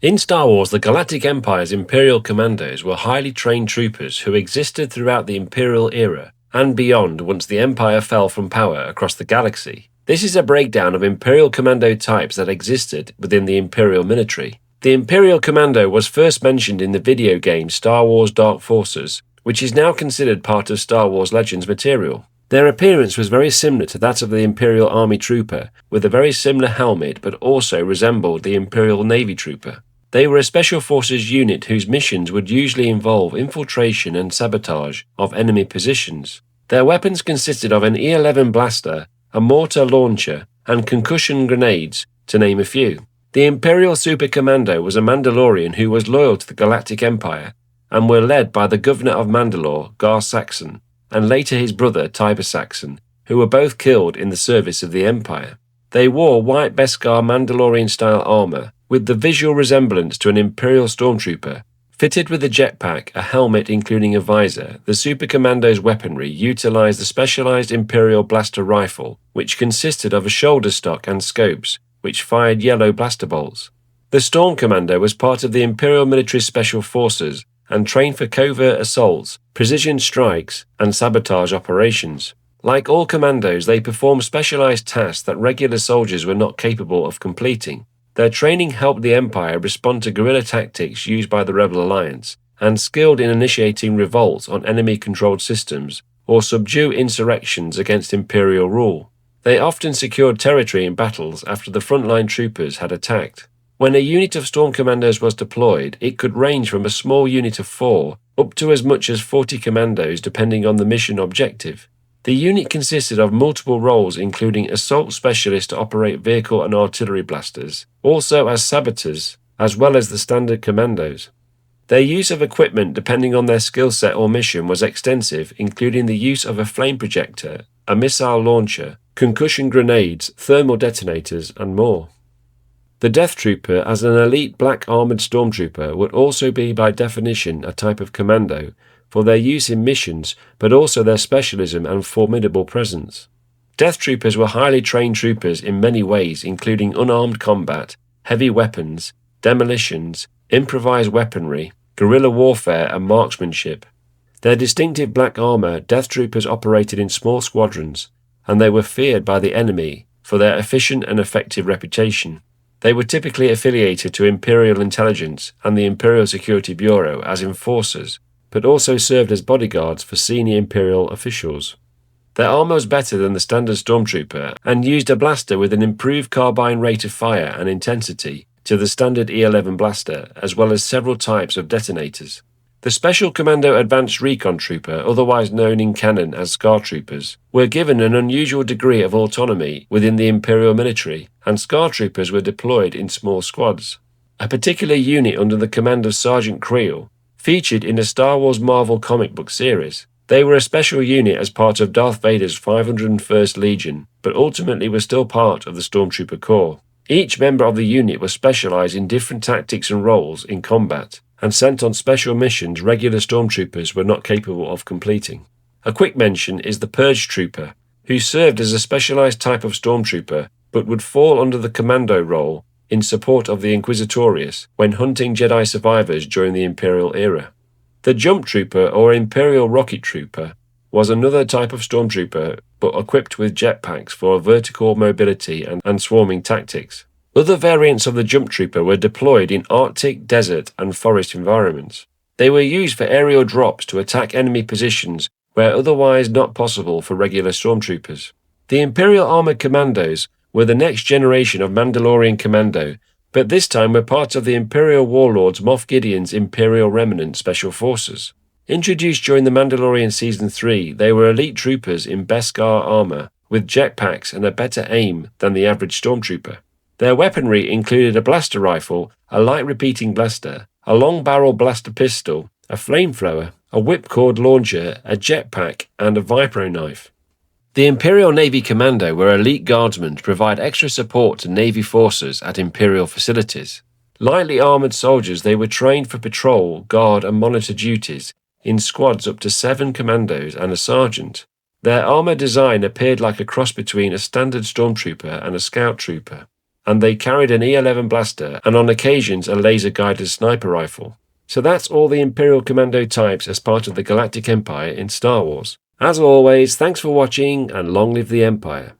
In Star Wars, the Galactic Empire's Imperial Commandos were highly trained troopers who existed throughout the Imperial era and beyond once the Empire fell from power across the galaxy. This is a breakdown of Imperial Commando types that existed within the Imperial military. The Imperial Commando was first mentioned in the video game Star Wars Dark Forces, which is now considered part of Star Wars Legends material. Their appearance was very similar to that of the Imperial Army Trooper, with a very similar helmet but also resembled the Imperial Navy Trooper. They were a Special Forces unit whose missions would usually involve infiltration and sabotage of enemy positions. Their weapons consisted of an E-11 blaster, a mortar launcher, and concussion grenades, to name a few. The Imperial Super Commando was a Mandalorian who was loyal to the Galactic Empire and were led by the Governor of Mandalore, Gar Saxon, and later his brother, Tiber Saxon, who were both killed in the service of the Empire. They wore white Beskar Mandalorian-style armor, with the visual resemblance to an Imperial Stormtrooper. Fitted with a jetpack, a helmet including a visor, the Super Commando's weaponry utilized the specialized Imperial Blaster Rifle, which consisted of a shoulder stock and scopes, which fired yellow blaster bolts. The Storm Commando was part of the Imperial Military Special Forces and trained for covert assaults, precision strikes, and sabotage operations. Like all commandos, they performed specialized tasks that regular soldiers were not capable of completing. Their training helped the Empire respond to guerrilla tactics used by the Rebel Alliance, and skilled in initiating revolts on enemy-controlled systems or subdue insurrections against Imperial rule. They often secured territory in battles after the frontline troopers had attacked. When a unit of Storm Commandos was deployed, it could range from a small unit of 4 up to as much as 40 commandos depending on the mission objective. The unit consisted of multiple roles including assault specialists to operate vehicle and artillery blasters, also as saboteurs, as well as the standard commandos. Their use of equipment depending on their skill set or mission was extensive, including the use of a flame projector, a missile launcher, concussion grenades, thermal detonators, and more. The Death Trooper, as an elite black armoured stormtrooper, would also be by definition a type of commando, for their use in missions, but also their specialism and formidable presence. Death Troopers were highly trained troopers in many ways, including unarmed combat, heavy weapons, demolitions, improvised weaponry, guerrilla warfare, and marksmanship. Their distinctive black armour, Death Troopers operated in small squadrons, and they were feared by the enemy for their efficient and effective reputation. They were typically affiliated to Imperial Intelligence and the Imperial Security Bureau as enforcers, but also served as bodyguards for senior Imperial officials. Their armour was better than the standard Stormtrooper and used a blaster with an improved carbine rate of fire and intensity to the standard E-11 blaster, as well as several types of detonators. The Special Commando Advanced Recon Trooper, otherwise known in Canon as Scar Troopers, were given an unusual degree of autonomy within the Imperial military, and Scar Troopers were deployed in small squads. A particular unit under the command of Sergeant Creel featured in the Star Wars Marvel comic book series. They were a special unit as part of Darth Vader's 501st Legion, but ultimately were still part of the Stormtrooper Corps. Each member of the unit was specialized in different tactics and roles in combat, and sent on special missions regular Stormtroopers were not capable of completing. A quick mention is the Purge Trooper, who served as a specialized type of Stormtrooper, but would fall under the Commando role in support of the Inquisitorius when hunting Jedi survivors during the Imperial era. The Jump Trooper or Imperial Rocket Trooper was another type of Stormtrooper, but equipped with jetpacks for vertical mobility and swarming tactics. Other variants of the Jump Trooper were deployed in Arctic, desert, and forest environments. They were used for aerial drops to attack enemy positions where otherwise not possible for regular Stormtroopers. The Imperial Armored Commandos were the next generation of Mandalorian Commando, but this time were part of the Imperial Warlords Moff Gideon's Imperial Remnant Special Forces. Introduced during the Mandalorian Season 3, they were elite troopers in Beskar armor, with jetpacks and a better aim than the average Stormtrooper. Their weaponry included a blaster rifle, a light repeating blaster, a long barrel blaster pistol, a flamethrower, a whipcord launcher, a jetpack, and a vibro knife. The Imperial Navy Commando were elite guardsmen to provide extra support to Navy forces at Imperial facilities. Lightly armoured soldiers, they were trained for patrol, guard and monitor duties in squads up to 7 commandos and a sergeant. Their armour design appeared like a cross between a standard Stormtrooper and a Scout Trooper. and they carried an E11 blaster and on occasions a laser-guided sniper rifle. So that's all the Imperial Commando types as part of the Galactic Empire in Star Wars. As always, thanks for watching and long live the Empire.